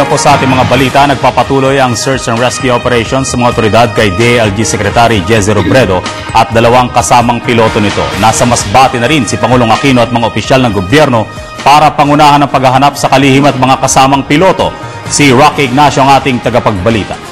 Una po sa ating mga balita, nagpapatuloy ang search and rescue operations sa mga otoridad kay DILG Secretary Jesse Robredo at dalawang kasamang piloto nito. Nasa Masbate na rin si Pangulong Aquino at mga opisyal ng gobyerno para pangunahan ang paghahanap sa kalihim at mga kasamang piloto. Si Rocky Ignacio ang ating tagapagbalita.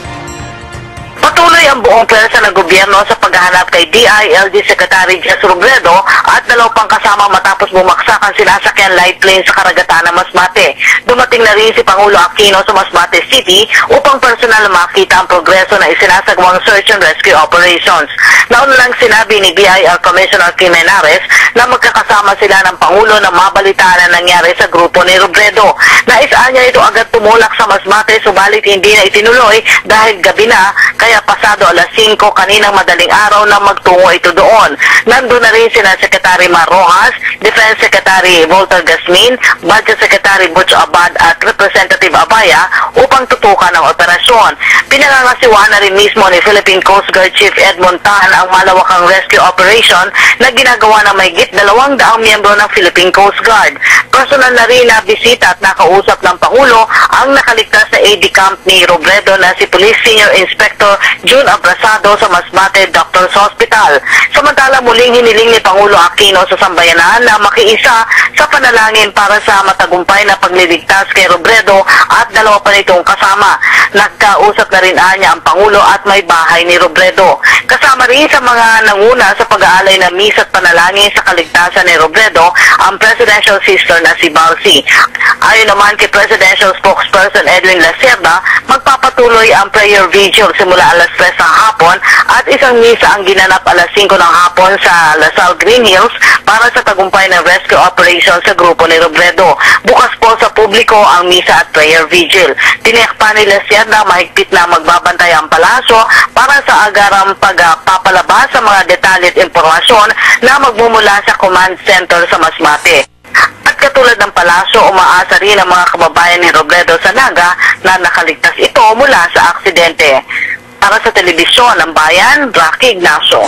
Patuloy ang buong pwersa ng gobyerno sa paghahanap kay DILG Secretary Jesse Robredo at dalawang pang kasama matapos bumaksak ang sinasakyan light plane sa karagatan ng Masbate. Dumating na rin si Pangulo Aquino sa Masbate City upang personal na makita ang progreso na isinasagawang search and rescue operations. Nauna lang sinabi ni BIR Commissioner Kim Henares na magkakasama sila ng Pangulo na mabalitaan ang nangyari sa grupo ni Robredo. Naisaan niya ito agad tumulak sa Masbate subalit hindi na itinuloy dahil gabi na, kaya pasado alas 5 kaninang madaling araw na magtungo ito doon. Nandun na rin sina Secretary Mar Rojas, Defense Secretary Volter Gasmin, Budget Secretary Butch Abad at Representative Abaya upang tutukan ang operasyon. Pinangangasiwaan na rin mismo ni Philippine Coast Guard Chief Edmond Tan ang malawakang rescue operation na ginagawa ng mahigit 200 miyembro ng Philippine Coast Guard. Personal na rin na bisita at nakausap ng Pangulo ang nakaligtas sa AD camp ni Robredo na si Police Senior Inspector June Abrasado sa Masbate Doctors Hospital. Samantala muling hiniling ni Pangulo Aquino sa sambayanan na makiisa sa panalangin para sa matagumpay na pagliligtas kay Robredo at dalawa pa nitong kasama. Nagkausap na rin niya ang Pangulo at may bahay ni Robredo. Kasama rin sa mga nanguna sa pag-aalay na misa at panalangin sa kaligtasan ni Robredo ang presidential sister na si Balsi. Ayon naman kay Presidential Spokesperson Edwin Lacerda, magpapatuloy ang prayer vigil simula alas 3 ng hapon at isang misa ang ginanap alas 5 ng hapon sa Lasal Green Hills para sa tagumpay ng rescue operation sa grupo ni Robredo. Bukas po sa publiko ang misa at prayer vigil. Tiniyak pa ni Lacerda mahigpit na magbabantay ang palasyo para sa agarang pagpapalabas sa mga detalye at impormasyon na magmumula sa command center sa Masbate. At katulad ng palasyo, umaasa rin ang mga kababayan ni Robredo sa Naga na nakaligtas ito mula sa aksidente. Para sa telebisyon ng Bayan, Rocky Ignacio.